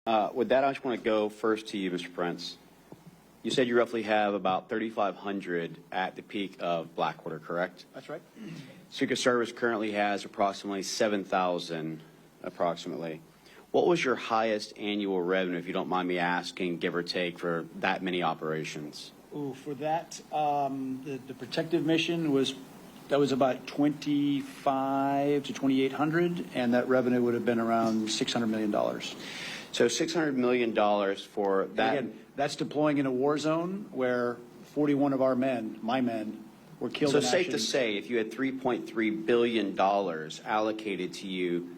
With that, I just want to go first to you, Mr. Prince. You said you roughly have about 3,500 at the peak of Blackwater, correct? That's right. Secret Service currently has approximately 7,000, approximately. What was your highest annual revenue, if you don't mind me asking, give or take, for that many operations? Ooh, for that, the protective mission was about 2,500 to 2,800, and that revenue would have been around $600 million. So $600 million for that. Again, that's deploying in a war zone where 41 of our men, my men, were killed. So in safe action. to say, if you had $3.3 billion allocated to you,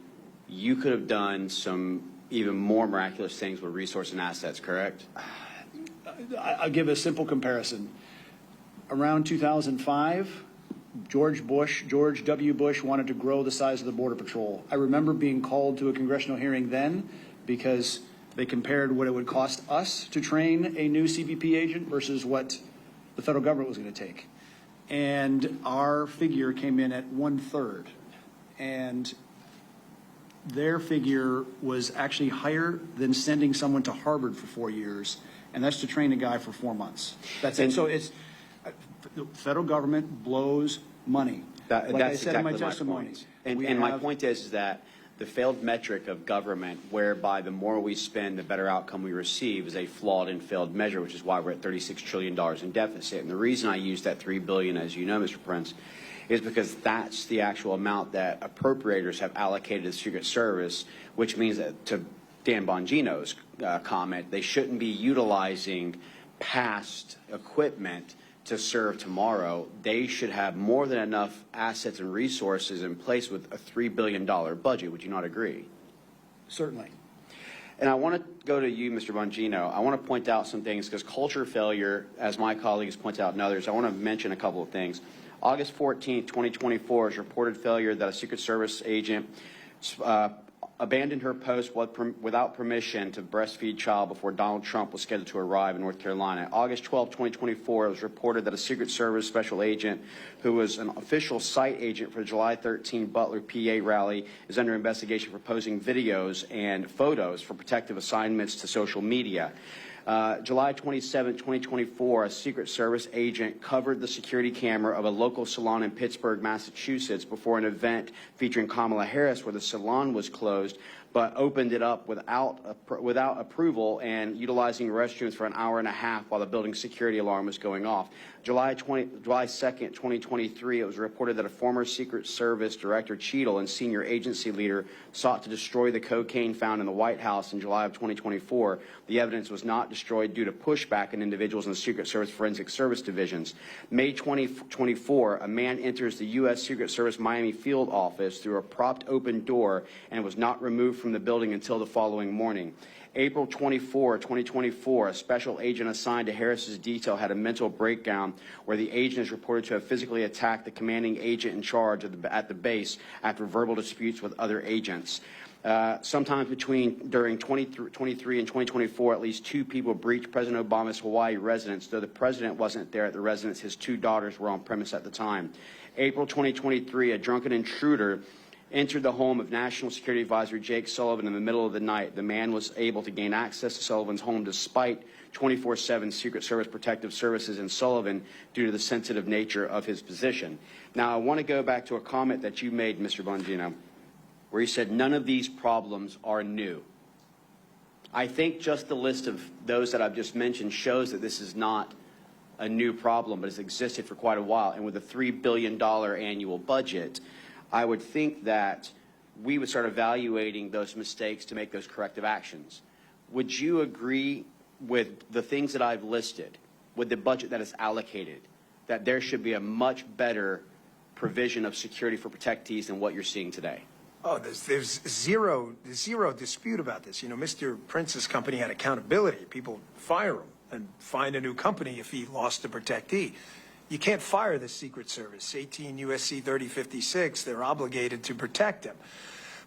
you could have done some even more miraculous things with resource and assets, correct? I'll give a simple comparison. Around 2005, George W. Bush wanted to grow the size of the Border Patrol. I remember being called to a congressional hearing then because they compared what it would cost us to train a new CBP agent versus what the federal government was going to take. And our figure came in at 1/3. And their figure was actually higher than sending someone to Harvard for 4 years. And that's to train a guy for 4 months. That's it. So it's the federal government blows money. That's like I said exactly in my testimony. And my point is that the failed metric of government, whereby the more we spend, the better outcome we receive, is a flawed and failed measure, which is why we're at $36 trillion in deficit. And the reason I use that $3 billion, as you know, Mr. Prince, is because that's the actual amount that appropriators have allocated to the Secret Service, which means that, to Dan Bongino's comment, they shouldn't be utilizing past equipment to serve tomorrow. They should have more than enough assets and resources in place with a $3 billion budget. Would you not agree? Certainly. And I want to go to you, Mr. Bongino. I want to point out some things because culture failure, as my colleagues point out and others, I want to mention a couple of things. August 14, 2024 is reported failure that a Secret Service agent abandoned her post without permission to breastfeed child before Donald Trump was scheduled to arrive in North Carolina. August 12, 2024, it was reported that a Secret Service special agent who was an official site agent for the July 13 Butler PA rally is under investigation for posting videos and photos for protective assignments to social media. July 27, 2024, a Secret Service agent covered the security camera of a local salon in Pittsburgh, Massachusetts before an event featuring Kamala Harris where the salon was closed, but opened it up without approval and utilizing restrooms for an hour and a half while the building's security alarm was going off. July 2nd, 2023, it was reported that a former Secret Service Director Cheadle and senior agency leader sought to destroy the cocaine found in the White House in July of 2024. The evidence was not destroyed due to pushback in individuals in the Secret Service Forensic Service divisions. May 2024, a man enters the U.S. Secret Service Miami field office through a propped open door and was not removed from the building until the following morning. April 24, 2024, a special agent assigned to Harris's detail had a mental breakdown where the agent is reported to have physically attacked the commanding agent in charge at the base after verbal disputes with other agents. Sometimes during 2023 and 2024, at least 2 people breached President Obama's Hawaii residence. Though the president wasn't there at the residence, his 2 daughters were on premise at the time. April 2023, a drunken intruder entered the home of National Security Advisor Jake Sullivan in the middle of the night. The man was able to gain access to Sullivan's home despite 24/7 Secret Service protective services in Sullivan due to the sensitive nature of his position. Now, I want to go back to a comment that you made, Mr. Bongino, where you said none of these problems are new. I think just the list of those that I've just mentioned shows that this is not a new problem, but has existed for quite a while. And with a $3 billion annual budget, I would think that we would start evaluating those mistakes to make those corrective actions. Would you agree with the things that I've listed, with the budget that is allocated, that there should be a much better provision of security for protectees than what you're seeing today? Oh, there's zero dispute about this. You know, Mr. Prince's company had accountability. People fire him and find a new company if he lost a protectee. You can't fire the Secret Service. 18 U.S.C. 3056, they're obligated to protect him.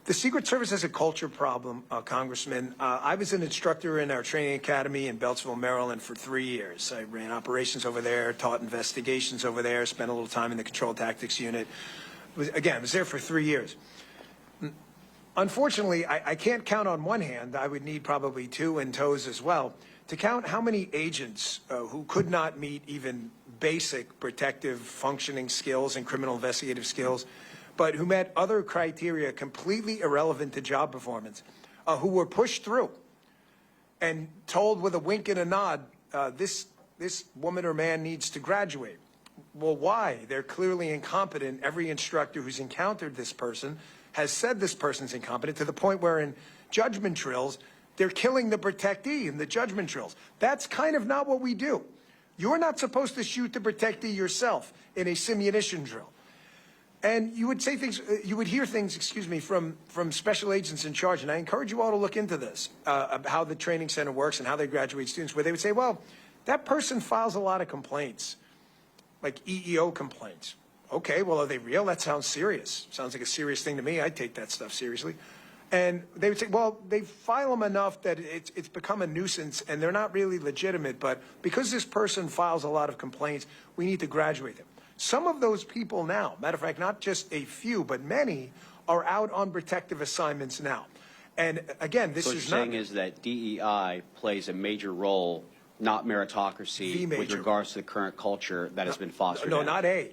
The Secret Service has a culture problem, Congressman. I was an instructor in our training academy in Beltsville, Maryland for 3 years. I ran operations over there, taught investigations over there, spent a little time in the control tactics unit. I was there for 3 years. Unfortunately, I can't count on one hand. I would need probably two and toes as well to count how many agents who could not meet even basic protective functioning skills and criminal investigative skills, but who met other criteria completely irrelevant to job performance, who were pushed through and told with a wink and a nod, this woman or man needs to graduate. Well, why? They're clearly incompetent. Every instructor who's encountered this person has said this person's incompetent, to the point where in judgment drills, they're killing the protectee in the judgment drills. That's kind of not what we do. You're not supposed to shoot the protectee yourself in a simunition drill. And you would say things, you would hear things, excuse me, from special agents in charge, and I encourage you all to look into this, how the training center works and how they graduate students, where they would say, well, that person files a lot of complaints, like EEO complaints. Okay, well, are they real? That sounds serious. Sounds like a serious thing to me. I take that stuff seriously. And they would say, well, they file them enough that it's become a nuisance and they're not really legitimate, but because this person files a lot of complaints, we need to graduate them. Some of those people now, matter of fact, not just a few, but many, are out on protective assignments now. And again, this So what is you're not... saying is that DEI plays a major role, not meritocracy, with regards to the current culture that has been fostered. No, not a.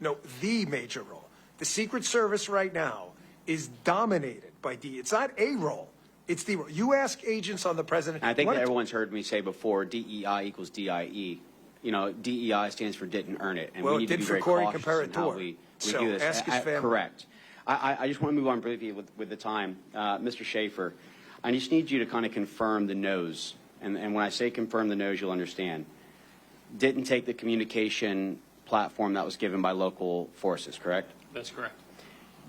No, the major role. The Secret Service right now is dominated by DEI. It's not a role. It's the role. You ask agents on the president... And I think that everyone's heard me say before, DEI equals DIE. You know, DEI stands for didn't earn it. And Well, we need it to did be for very Corey cautious in how Comparator. we So do this. ask his family. Correct. I just want to move on briefly with the time. Mr. Schaefer, I just need you to kind of confirm the no's. And when I say confirm the no's, you'll understand. Didn't take the communication platform that was given by local forces, correct? That's correct.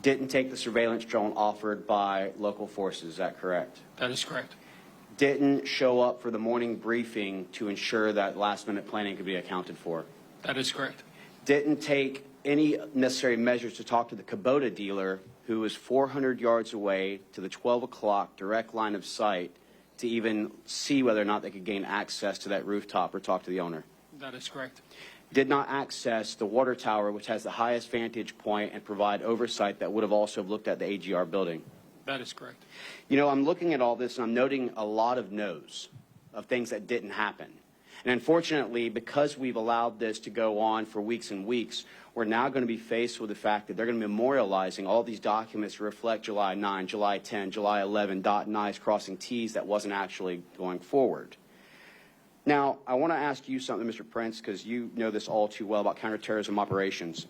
Didn't take the surveillance drone offered by local forces, is that correct? That is correct. Didn't show up for the morning briefing to ensure that last-minute planning could be accounted for. That is correct. Didn't take any necessary measures to talk to the Kubota dealer, who was 400 yards away, to the 12 o'clock direct line of sight, to even see whether or not they could gain access to that rooftop or talk to the owner. That is correct. Did not access the water tower, which has the highest vantage point, and provide oversight that would have also looked at the AGR building. That is correct. You know, I'm looking at all this and I'm noting a lot of no's, of things that didn't happen. And unfortunately, because we've allowed this to go on for weeks and weeks, we're now going to be faced with the fact that they're going to be memorializing all these documents to reflect July 9, July 10, July 11, dotting I's, crossing T's that wasn't actually going forward. Now, I want to ask you something, Mr. Prince, because you know this all too well about counterterrorism operations.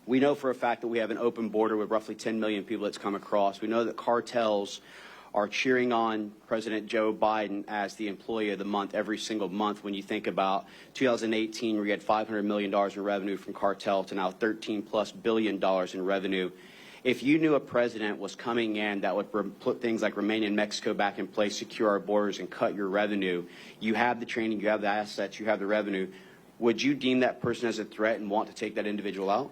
We know for a fact that we have an open border with roughly 10 million people that's come across. We know that cartels are cheering on President Joe Biden as the employee of the month every single month. When you think about 2018, where you had $500 million in revenue from cartel, to now $13+ billion in revenue. If you knew a president was coming in that would put things like Romania and Mexico back in place, secure our borders, and cut your revenue, you have the training, you have the assets, you have the revenue, would you deem that person as a threat and want to take that individual out?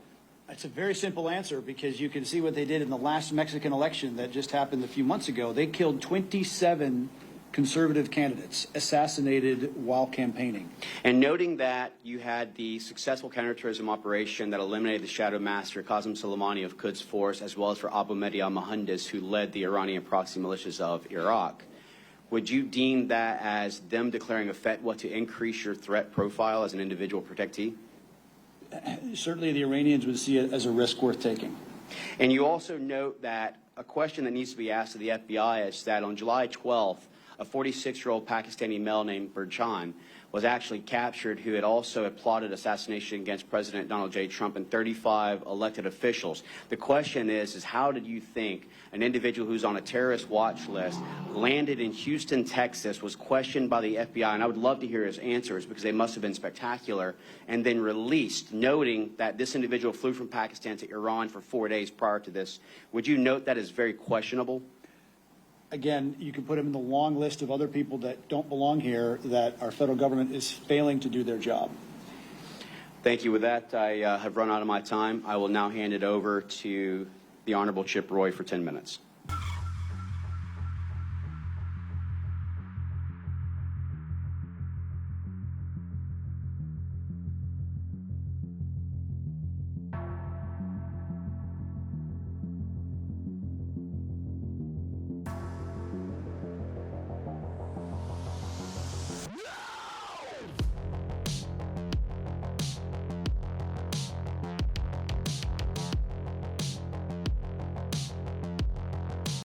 It's a very simple answer, because you can see what they did in the last Mexican election that just happened a few months ago. They killed 27 conservative candidates, assassinated while campaigning. And noting that you had the successful counterterrorism operation that eliminated the shadow master Qasem Soleimani of Quds Force, as well as for Abu Mahdi al-Mohandes, who led the Iranian proxy militias of Iraq, would you deem that as them declaring a fatwa to increase your threat profile as an individual protectee? Certainly the Iranians would see it as a risk worth taking. And you also note that a question that needs to be asked of the FBI is that on July 12th, a 46-year-old Pakistani male named Burjan was actually captured, who had also plotted assassination against President Donald J. Trump and 35 elected officials. The question is how did you think an individual who's on a terrorist watch list, landed in Houston, Texas, was questioned by the FBI, and I would love to hear his answers because they must have been spectacular, and then released, noting that this individual flew from Pakistan to Iran for 4 days prior to this? Would you note that as very questionable? Again, you can put him in the long list of other people that don't belong here, that our federal government is failing to do their job. Thank you. With that, I have run out of my time. I will now hand it over to the Honorable Chip Roy for 10 minutes.